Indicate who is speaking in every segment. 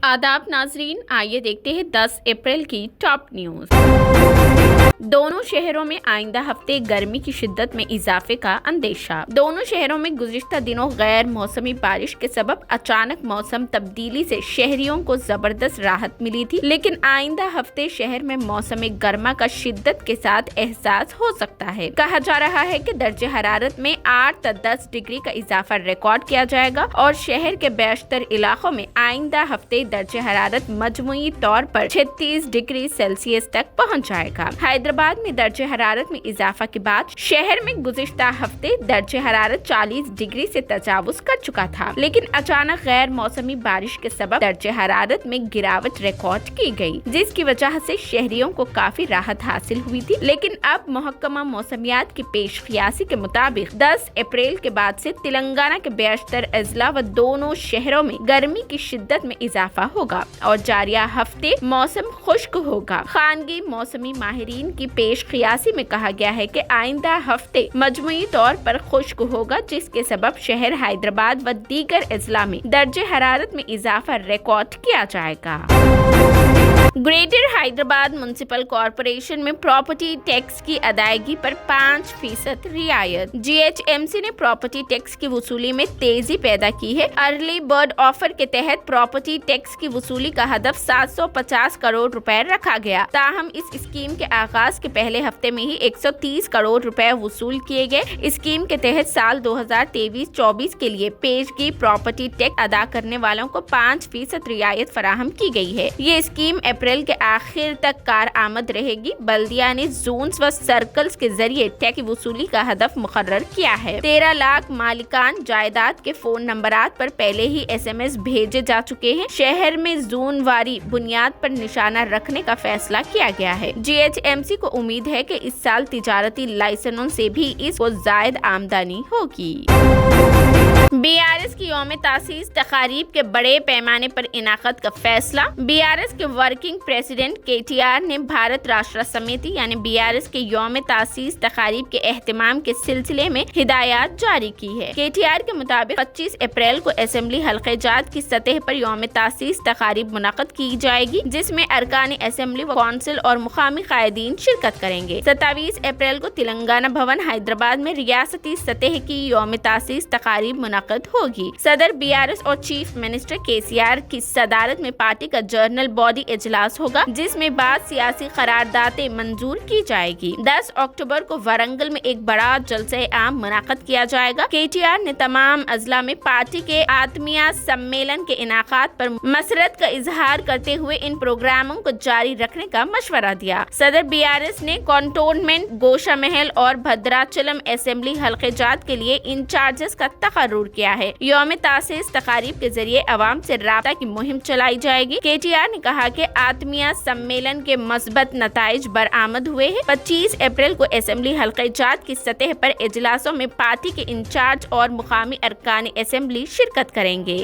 Speaker 1: आदाब नाजरीन, आइए देखते हैं 10 अप्रैल की टॉप न्यूज। दोनों शहरों में आइंदा हफ्ते गर्मी की शिद्दत में इजाफे का अंदेशा। दोनों शहरों में गुज़िश्ता दिनों गैर मौसमी बारिश के सबब अचानक मौसम तब्दीली से शहरियों को जबरदस्त राहत मिली थी, लेकिन आइंदा हफ्ते शहर में मौसम गर्मा का शिद्दत के साथ एहसास हो सकता है। कहा जा रहा है कि दर्जे हरारत में 8 से 10 डिग्री का इजाफा रिकॉर्ड किया जाएगा और शहर के बेशतर इलाकों में आइंदा हफ्ते दर्जे हरारत मजमूई तौर पर 36 डिग्री सेल्सियस तक पहुंच जाएगा। हैदराबाद में दर्जे हरारत में इजाफा के बाद शहर में गुज़िश्ता हफ्ते दर्जे हरारत 40 डिग्री से तजावुज कर चुका था, लेकिन अचानक गैर मौसमी बारिश के सबब दर्जे हरारत में गिरावट रिकॉर्ड की गई, जिसकी वजह से शहरियों को काफी राहत हासिल हुई थी। लेकिन अब महकमा मौसमियात की पेशकियासी के मुताबिक 10 अप्रैल के बाद से तेलंगाना के बेशतर अजला व दोनों शहरों में गर्मी की शिद्दत में इजाफा होगा और जारिया हफ्ते मौसम खुश्क होगा। खानगी मौसमी माहिरीन की पेशकियासी में कहा गया है कि आइंदा हफ्ते मजमूई तौर पर खुश्क होगा, जिसके सबब शहर हैदराबाद व दीगर अजला में दर्जे हरारत में इजाफा रिकॉर्ड किया जाएगा। ग्रेटर हैदराबाद म्युनिसिपल कॉरपोरेशन में प्रॉपर्टी टैक्स की अदायगी पर 5% रियायत। GHMC ने प्रॉपर्टी टैक्स की वसूली में तेजी पैदा की है। अर्ली बर्ड ऑफर के तहत प्रॉपर्टी टैक्स की वसूली का हदफ 750 करोड़ रुपए रखा गया। ताहम इस स्कीम के आगाज के पहले हफ्ते में ही 130 करोड़ रुपए वसूल किए गए। स्कीम के तहत साल 2023-24 के लिए पेशगी प्रॉपर्टी टैक्स अदा करने वालों को 5% रियायत फराहम की गई है। ये स्कीम अप्रैल के आखिर तक कार आमद रहेगी। बल्दिया ने जोन्स व सर्कल्स के जरिए टैक्स की वसूली का हदफ मुकर्रर किया है। 13 लाख मालिकान जायदाद के फोन नंबरात पर पहले ही SMS भेजे जा चुके हैं। शहर में जोन वारी बुनियाद पर निशाना रखने का फैसला किया गया है। GHMC को उम्मीद है कि इस साल तिजारती लाइसेंसों से भी इसको जायद आमदनी होगी। BRS की यौम तासीस तकारीब के बड़े पैमाने पर इनाकत का फैसला। BRS के वर्किंग प्रेसिडेंट KTR ने भारत राष्ट्र समिति यानी BRS के यौम तासीस तकारीब के एहतमाम के सिलसिले में हिदायत जारी की है। KTR के मुताबिक 25 अप्रैल को असेंबली हल्के जात की सतह पर यौम तासीस तकारीब मुनक़द की जाएगी, जिसमें अरकान असेंबली व कौंसिल और मुकामी कायदीन शिरकत करेंगे। 27 अप्रैल को तेलंगाना भवन हैदराबाद में रियासती सतह की यौम तासीस तकारीब मुनक़द होगी। सदर BRS और चीफ मिनिस्टर KCR की सदारत में पार्टी का जर्नल बॉडी इजलास होगा, जिसमें बाद सियासी करारदादें मंजूर की जाएगी। 10 अक्टूबर को वरंगल में एक बड़ा जलसे आम मुनक़द किया जाएगा। KTR ने तमाम अजला में पार्टी के आत्मीय सम्मेलन के इनाकात पर मसरत का इजहार करते हुए इन प्रोग्रामों को जारी रखने का मशवरा दिया। सदर BRS ने कंटोनमेंट, गोशा महल और भद्राचलम असेंबली हल्के जात के लिए इंचार्जेस का तकर्रुर किया है। यौम तासीस तकारीब के जरिए अवाम से राब्ता की मुहिम चलाई जाएगी। KTR ने कहा कि आत्मीय सम्मेलन के मस्बत नताइज बरामद हुए हैं। 25 अप्रैल को असेंबली हल्के जात की सतह पर इजलासों में पार्टी के इंचार्ज और मुकामी अरकान असेंबली शिरकत करेंगे।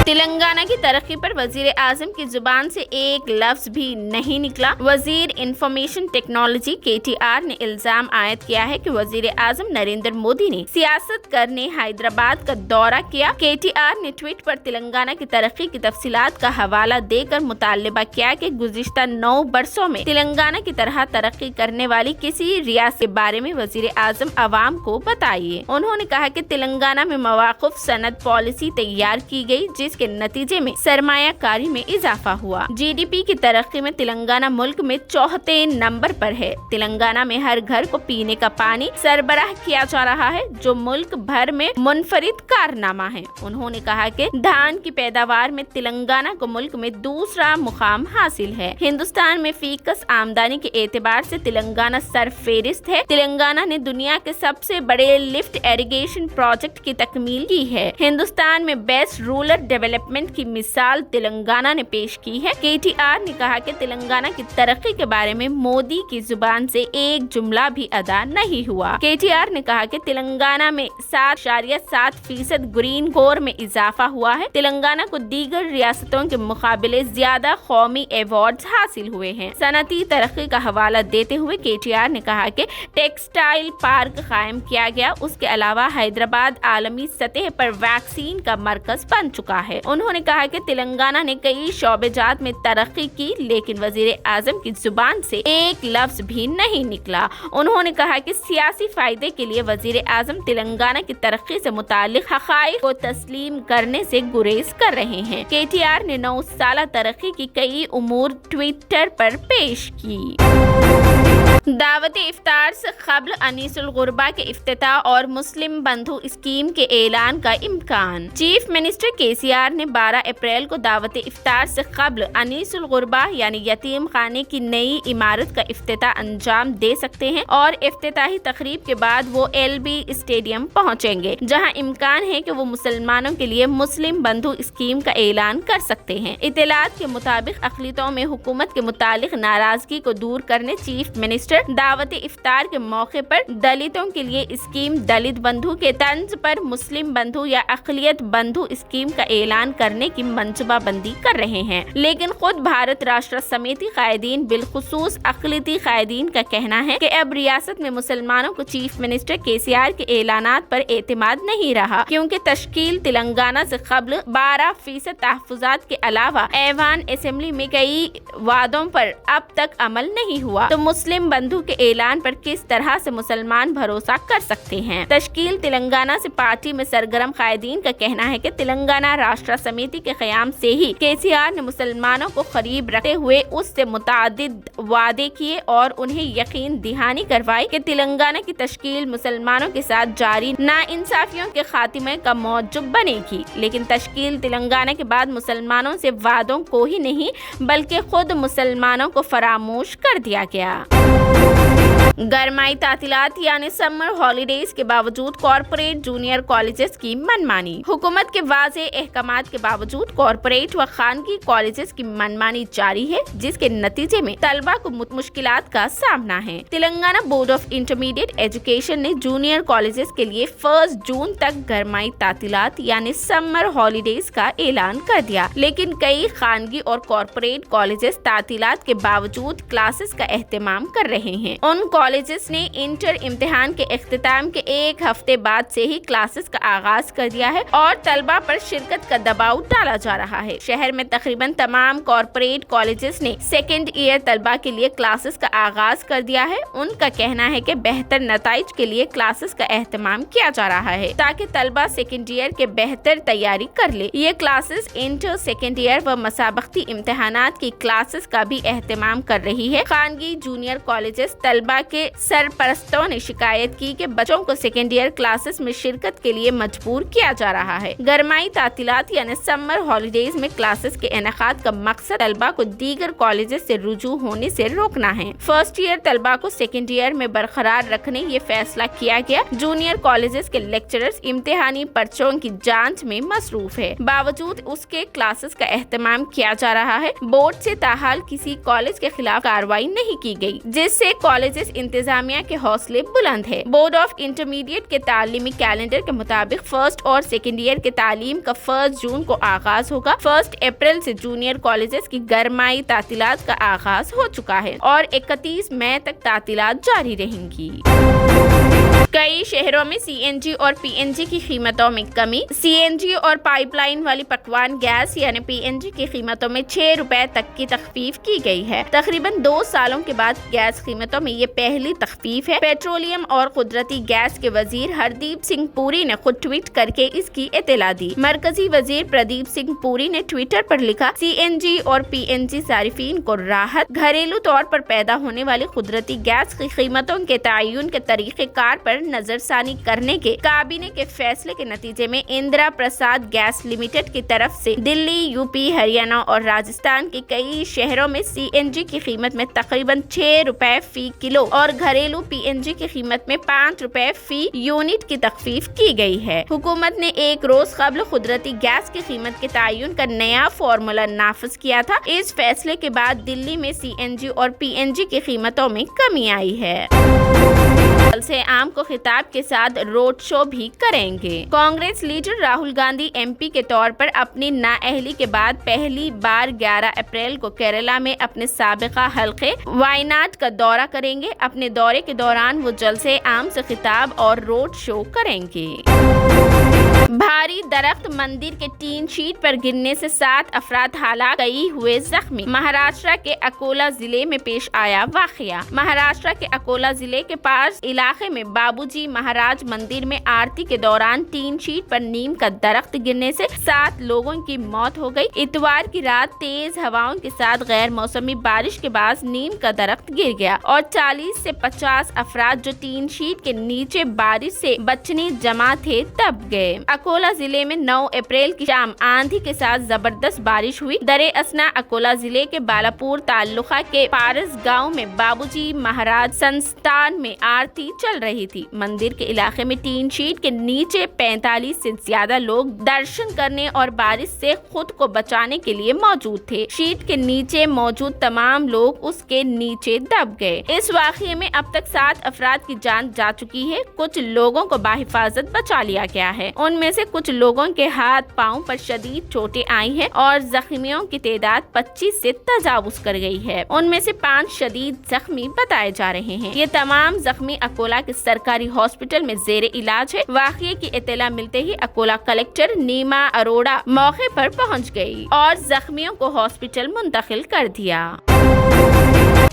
Speaker 1: तेलंगाना की तरक्की पर वजीर आजम की जुबान से एक लफ्ज भी नहीं निकला। वजीर इंफॉर्मेशन टेक्नोलॉजी KTR ने इल्जाम आयद किया है कि वजीर आजम नरेंद्र मोदी ने सियासत करने हैदराबाद का दौरा किया। KTR ने ट्वीट पर तेलंगाना की तरक्की की तफसीलात का हवाला देकर मुतालबा किया कि गुज़िश्ता 9 बरसों में तेलंगाना की तरह तरक्की करने वाली किसी रियासत के बारे में वजीर आजम अवाम को बताइए। उन्होंने कहा कि तेलंगाना में मवाक़िफ़ सनद पॉलिसी तैयार की गई, जिसके नतीजे में सरमायाकारी में इजाफा हुआ। GDP की तरक्की में तेलंगाना मुल्क में 4थे नंबर पर है। तेलंगाना में हर घर को पीने का पानी सरबराह किया जा रहा है, जो मुल्क भर में मुनफरिद कारनामा है। उन्होंने कहा कि धान की पैदावार में तेलंगाना को मुल्क में दूसरा मुकाम हासिल है। हिंदुस्तान में फीकस आमदनी के एतबार से तेलंगाना सरफेरिस्त है। तेलंगाना ने दुनिया के सबसे बड़े लिफ्ट इरिगेशन प्रोजेक्ट की तकमील की है। हिंदुस्तान में बेस्ट रूरल डेवलपमेंट की मिसाल तेलंगाना ने पेश की है। KTR ने कहा कि तेलंगाना की तरक्की के बारे में मोदी की जुबान से एक जुमला भी अदा नहीं हुआ। KTR ने कहा कि तेलंगाना में 7.7% ग्रीन कोर में इजाफा हुआ है। तेलंगाना को दीगर रियासतों के मुकाबले ज्यादा कौमी अवार्ड हासिल हुए हैं। सनती तरक्की का हवाला देते हुए KTR ने कहा कि टेक्सटाइल पार्क कायम किया गया। उसके अलावा हैदराबाद आलमी सतह पर वैक्सीन का मरकज बन चुका है। है। उन्होंने कहा कि तेलंगाना ने कई शोबे जात में तरक्की की, लेकिन वजीर आजम की जुबान से एक लफ्ज भी नहीं निकला। उन्होंने कहा कि सियासी फायदे के लिए वजीर आजम तेलंगाना की तरक्की से मुतालिक हक़ाइक़ को तस्लीम करने से गुरेज कर रहे हैं। KTR ने 9 साल तरक्की की कई उमूर ट्विटर पर पेश की। दावत इफ्तार से क़ब्ल अनीसुल गुरबा के इफ्तिताह और मुस्लिम बंधु स्कीम के ऐलान का इम्कान। चीफ मिनिस्टर KCR ने 12 अप्रैल को दावत इफ्तार से क़ब्ल अनीसुल गुरबा यानी यतीम खाने की नई इमारत का इफ्तिताह अंजाम दे सकते हैं और इफ्तिताही तकरीब के बाद वो LB स्टेडियम पहुंचेंगे, जहां इम्कान है कि वो मुसलमानों के लिए मुस्लिम बंधु स्कीम का ऐलान कर सकते हैं। इत्तलात के मुताबिक अक़लियतों में हुकूमत के मुतालिक नाराजगी को दूर करने चीफ मिनिस्टर दावत इफ्तार के मौके पर दलितों के लिए स्कीम दलित बंधु के तंज पर मुस्लिम बंधु या अक़लियत बंधु स्कीम का ऐलान करने की मंसूबा बंदी कर रहे हैं। लेकिन खुद भारत राष्ट्र समिति कायदीन बिलखुसूस अक़लियती कायदीन का कहना है कि अब रियासत में मुसलमानों को चीफ मिनिस्टर KCR के ऐलानात पर एतमाद नहीं रहा, क्योंकि तश्कील तेलंगाना से क़ब्ल 12% तहफ़्फ़ुज़ात के अलावा ऐवान असेंबली में कई वादों पर अब तक अमल नहीं हुआ, तो मुस्लिम बंधु के ऐलान पर किस तरह से मुसलमान भरोसा कर सकते हैं। तश्कील तेलंगाना से पार्टी में सरगर्म कायदीन का कहना है कि तेलंगाना राष्ट्र समिति के क़याम से ही KCR ने मुसलमानों को करीब रखते हुए उससे मुतादिद वादे किए और उन्हें यकीन दहानी करवाई कि तेलंगाना की तश्कील मुसलमानों के साथ जारी नाइंसाफियों के खात्मे का मौजूब बनेगी। लेकिन तश्कील तेलंगाना के बाद मुसलमानों से वादों को ही नहीं बल्कि खुद मुसलमानों को फरामोश कर दिया गया। गरमाई तातीलात यानी समर हॉलीडेज के बावजूद कॉर्पोरेट जूनियर कॉलेजेस की मनमानी। हुकूमत के वाज़े अहकामात के बावजूद कॉर्पोरेट व खानगी कॉलेजेस की मनमानी जारी है, जिसके नतीजे में तलबा को मुश्किलात का सामना है। Telangana board of intermediate education ने जूनियर कॉलेजेस के लिए 1 जून तक गरमाई तातीलात यानी समर हॉलीडेज का ऐलान कर दिया, लेकिन कई खानगी और कॉर्पोरेट कॉलेजेस तातीलात के बावजूद क्लासेस का एहतमाम कर रहे हैं। उन कॉलेजेस ने इंटर इम्तिहान के इख्तिताम के 1 हफ्ते बाद से ही क्लासेस का आगाज कर दिया है और तलबा पर शिरकत का दबाव डाला जा रहा है। शहर में तकरीबन तमाम कॉर्पोरेट कॉलेजेस ने सेकेंड ईयर तलबा के लिए क्लासेस का आगाज कर दिया है। उनका कहना है कि बेहतर नताइज के लिए क्लासेस का एहतमाम किया जा रहा है ताकि तलबा सेकेंड ईयर के बेहतर तैयारी कर ले। ये क्लासेस इंटर सेकेंड ईयर व मसाबकती इम्तिहानात की क्लासेस का भी एहतमाम कर रही है। खानगी जूनियर कॉलेजेस तलबा के सरपरस्तों ने शिकायत की कि बच्चों को सेकेंड ईयर क्लासेस में शिरकत के लिए मजबूर किया जा रहा है। गरमाई तातीलात यानी समर हॉलीडेज में क्लासेस के इनेकाद का मकसद तलबा को दीगर कॉलेजेस से रुजू होने से रोकना है। फर्स्ट ईयर तलबा को सेकेंड ईयर में बरकरार रखने ये फैसला किया गया। जूनियर कॉलेजेस के लेक्चरर्स इम्तिहानी पर्चों की जांच में मसरूफ है, बावजूद उसके क्लासेस का एहतमाम किया जा रहा है। बोर्ड से ताहाल किसी कॉलेज के खिलाफ कार्रवाई नहीं की गई, जिससे कॉलेजेस इंतजामिया के हौसले बुलंद है। बोर्ड ऑफ इंटरमीडिएट के तालीमी कैलेंडर के मुताबिक फर्स्ट और सेकेंड ईयर के तालीम का 1 जून को आगाज होगा। 1 अप्रैल से जूनियर कॉलेजेस की गरमाई तातीलात का आगाज हो चुका है और 31 मई तक तातीलात जारी रहेंगी। कई शहरों में CNG और PNG की कीमतों में कमी। CNG और पाइपलाइन वाली पकवान गैस यानी PNG की कीमतों में 6 रुपए तक की तखफीफ की गई है। तकरीबन 2 सालों के बाद गैस कीमतों में ये पहली तखफीफ है। पेट्रोलियम और कुदरती गैस के वजीर हरदीप सिंह पुरी ने खुद ट्वीट करके इसकी इत्तला दी। मरकजी वजीर प्रदीप सिंह पुरी ने ट्विटर पर लिखा, CNG और PNG सारिफीन को राहत। घरेलू तौर पर पैदा होने वाली कुदरती गैस की कीमतों के तयन के तरीक़ेकार पर नजरसानी करने के काबीने के फैसले के नतीजे में इंदिरा प्रसाद गैस लिमिटेड की तरफ से दिल्ली, यूपी, हरियाणा और राजस्थान के कई शहरों में CNG की कीमत में तकरीबन 6 रुपए फी किलो और घरेलू PNG की कीमत में 5 रुपए फी यूनिट की तखफीफ की गई है। हुकूमत ने 1 रोज कबल कुदरती गैस की कीमत के तयन का नया फॉर्मूला नाफिज किया था। इस फैसले के बाद दिल्ली में CNG और PNG की कीमतों में कमी आई है। कल से आम को खिताब के साथ रोड शो भी करेंगे। कांग्रेस लीडर राहुल गांधी MP के तौर पर अपनी नाअहली के बाद पहली बार 11 अप्रैल को केरला में अपने साबिका हल्के वायनाड का दौरा करेंगे। अपने दौरे के दौरान वो जलसे आम से खिताब और रोड शो करेंगे। भारी दरख्त मंदिर के टीन शीट पर गिरने से 7 अफराद हलाक, कई हुए जख्मी। महाराष्ट्र के अकोला जिले में पेश आया वाकया। महाराष्ट्र के अकोला जिले के पास इलाके में बाबूजी महाराज मंदिर में आरती के दौरान टीन शीट पर नीम का दरख्त गिरने से 7 लोगों की मौत हो गई। इतवार की रात तेज हवाओं के साथ गैर मौसमी बारिश के बाद नीम का दरख्त गिर गया और 40 से 50 अफराद जो टीन शीट के नीचे बारिश से बचने जमा थे दब गए। अकोला जिले में 9 अप्रैल की शाम आंधी के साथ जबरदस्त बारिश हुई। दरे असना अकोला जिले के बालापुर तालुका के पारस गांव में बाबूजी महाराज संस्थान में आरती चल रही थी। मंदिर के इलाके में टीन शीट के नीचे 45 से ज्यादा लोग दर्शन करने और बारिश से खुद को बचाने के लिए मौजूद थे। शीट के नीचे मौजूद तमाम लोग उसके नीचे दब गए। इस वाकये में अब तक 7 अफराद की जान जा चुकी है। कुछ लोगों को बाहिफाजत बचा लिया गया है। उनमें से कुछ लोगों के हाथ पांव पर शदीद चोटें आई हैं और जख्मियों की तादाद 25 से तजावुज कर गई है। उनमें से 5 शदीद जख्मी बताए जा रहे हैं। ये तमाम जख्मी अकोला के सरकारी हॉस्पिटल में जेर इलाज है। वाकये की इत्तला मिलते ही अकोला कलेक्टर नीमा अरोड़ा मौके पर पहुंच गई और जख्मियों को हॉस्पिटल मुंतकिल कर दिया।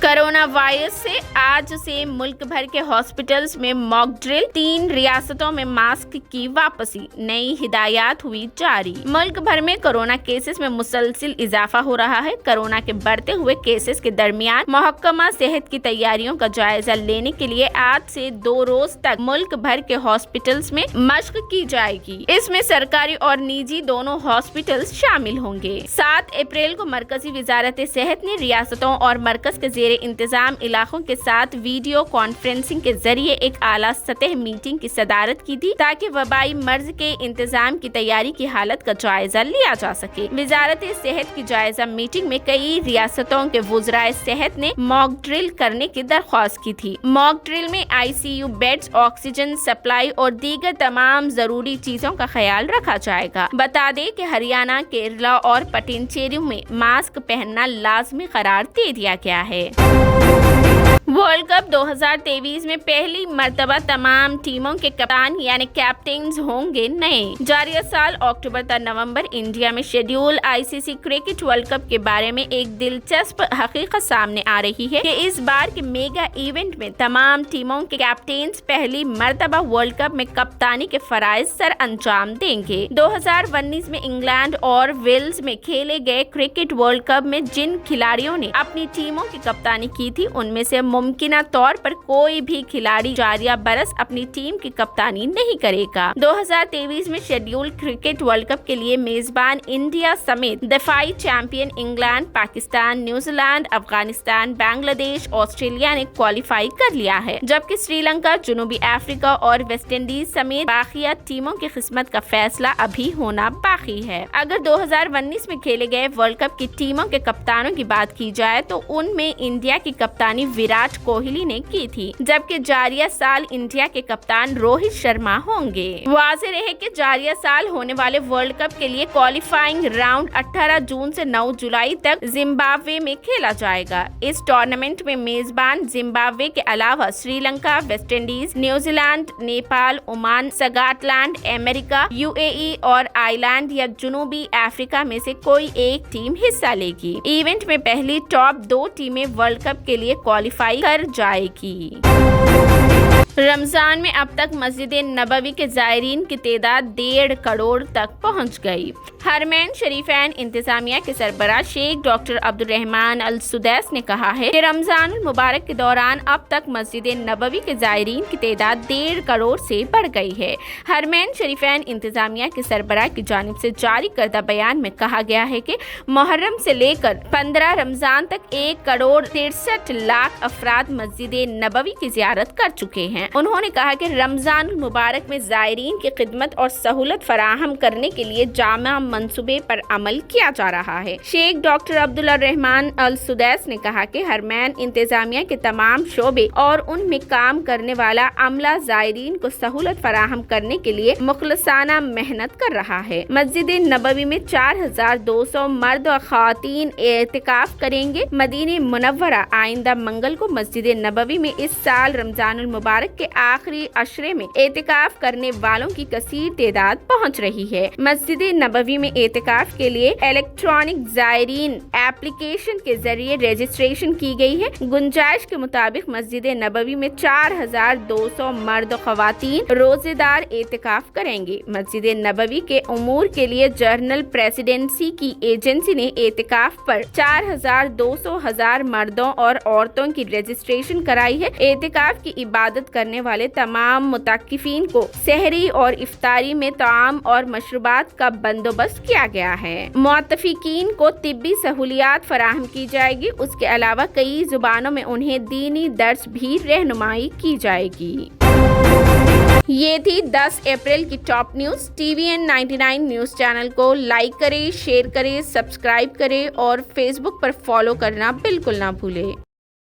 Speaker 1: कोरोना वायरस से आज से मुल्क भर के हॉस्पिटल्स में मॉक ड्रिल। 3 रियासतों में मास्क की वापसी, नई हिदायत हुई जारी। मुल्क भर में कोरोना केसेस में मुसलसिल इजाफा हो रहा है। कोरोना के बढ़ते हुए केसेस के दरमियान महकमा सेहत की तैयारियों का जायजा लेने के लिए आज से 2 रोज तक मुल्क भर के हॉस्पिटल्स में मशक की जाएगी। इसमें सरकारी और निजी दोनों हॉस्पिटल्स शामिल होंगे। 7 अप्रैल को मरकजी वजारत सेहत ने रियासतों और मरकज के जेर इंतजाम इलाकों के साथ वीडियो कॉन्फ्रेंसिंग के जरिए एक आला सतह मीटिंग की सदारत की थी ताकि वबाई मर्ज के इंतजाम की तैयारी की हालत का जायजा लिया जा सके। वजारत सेहत की जायजा मीटिंग में कई रियासतों के वुज़राए सेहत ने मॉक ड्रिल करने की दरख्वास्त की थी। मॉक ड्रिल में ICU बेड्स, ऑक्सीजन सप्लाई और दीगर तमाम जरूरी चीजों का ख्याल रखा जाएगा। बता दें कि हरियाणा, केरला और पटिंचेरी में मास्क पहनना लाजमी करार दे दिया गया है। वर्ल्ड कप 2023 में पहली मर्तबा तमाम टीमों के कप्तान यानी कैप्टन्स होंगे नए। जारी साल अक्टूबर तक नवंबर इंडिया में schedule ICC cricket world cup के बारे में एक दिलचस्प हकीकत सामने आ रही है कि इस बार के मेगा इवेंट में तमाम टीमों के कैप्टन्स पहली मर्तबा वर्ल्ड कप में कप्तानी के फराइज सर अंजाम देंगे। 2019 में इंग्लैंड और वेल्स में खेले गए क्रिकेट वर्ल्ड कप में जिन खिलाड़ियों ने अपनी टीमों की कप्तानी की थी उनमें से मुमकिना तौर पर कोई भी खिलाड़ी जारिया बरस अपनी टीम की कप्तानी नहीं करेगा। 2023 में शेड्यूल क्रिकेट वर्ल्ड कप के लिए मेजबान इंडिया समेत दफाई champion England, Pakistan, New Zealand, Afghanistan, Bangladesh, Australia ने क्वालिफाई कर लिया है, जबकि श्रीलंका, जनूबी अफ्रीका और वेस्ट इंडीज समेत बाकिया टीमों की किस्मत का फैसला अभी होना बाकी है। अगर 2019 में खेले गए वर्ल्ड कप की टीमों के कप्तानों की बात की जाए तो उनमें इंडिया की कप्तानी विराट कोहली ने की थी, जबकि जारिया साल इंडिया के कप्तान रोहित शर्मा होंगे। वाज़ेह रहे कि जारिया साल होने वाले वर्ल्ड कप के लिए क्वालिफाइंग राउंड 18 जून से 9 जुलाई तक जिम्बाब्वे में खेला जाएगा। इस टूर्नामेंट में मेजबान जिम्बाब्वे के अलावा Sri Lanka, West Indies, New Zealand, Nepal, Oman, Scotland, America, UAE और आयरलैंड या जनूबी अफ्रीका में से कोई एक टीम हिस्सा लेगी। इवेंट में पहली टॉप 2 टीमें वर्ल्ड कप के लिए क्वालिफाई कर जाएगी। रमजान में अब तक मस्जिद नबवी के ज़ायरीन की तादाद 1.5 करोड़ तक पहुंच गई। हरमैन शरीफैन इंतजामिया के सरबराह शेख डॉक्टर अब्दुल रहमान अल सुदैस ने कहा है कि रमजान मुबारक के दौरान अब तक मस्जिद नबवी के ज़ायरीन की तादाद 1.5 करोड़ से बढ़ गई है। हरमैन शरीफैन इंतजामिया के सरबराह की जानिब से जारी करदा बयान में कहा गया है कि मुहर्रम से लेकर 15 रमजान तक 1 करोड़ 63 लाख अफराद मस्जिद नबवी की ज़ियारत कर चुके हैं। उन्होंने कहा कि रमजान मुबारक में ज़ायरीन की खिदमत और सहूलत फराहम करने के लिए जामा मंसूबे पर अमल किया जा रहा है। शेख डॉक्टर अब्दुल रहमान अल सुदैस ने कहा कि हरमैन इंतजामिया के तमाम शोबे और उनमें काम करने वाला अमला ज़ायरीन को सहूलत फराहम करने के लिए मुखलसाना मेहनत कर रहा है। मस्जिद नबवी में 4200 मर्द और ख़वातीन एतिकाफ करेंगे। मदीने मुनव्वरा आइंदा मंगल को मस्जिद नबवी में इस साल रमजानुल मुबारक रजब के आखिरी अशरे में एतिकाफ करने वालों की कसीर तादाद पहुंच रही है। मस्जिद नबवी में एतिकाफ के लिए इलेक्ट्रॉनिक ज़ायरीन एप्लीकेशन के जरिए रजिस्ट्रेशन की गई है। गुंजाइश के मुताबिक मस्जिद नबवी में 4200 मर्द ख़वातीन रोजेदार एतिकाफ करेंगे। मस्जिद नबवी के उमूर के लिए जर्नल प्रेसिडेंसी की एजेंसी ने एतिकाफ पर 4200 मर्दों और औरतों की रजिस्ट्रेशन कराई है। एतिकाफ की इबादत करने वाले तमाम मुताकिफीन को सहरी और इफ्तारी में ताम और मशरूबात का बंदोबस्त किया गया है। मुतफिकीन को तिब्बी सहूलियात फराहम की जाएगी। उसके अलावा कई जुबानों में उन्हें दीनी दर्स भी रहनुमाई की जाएगी। ये थी 10 अप्रैल की top news. TVN 99 news channel को लाइक करें, शेयर करें, सब्सक्राइब करें और फेसबुक पर फॉलो करना बिल्कुल ना भूलें।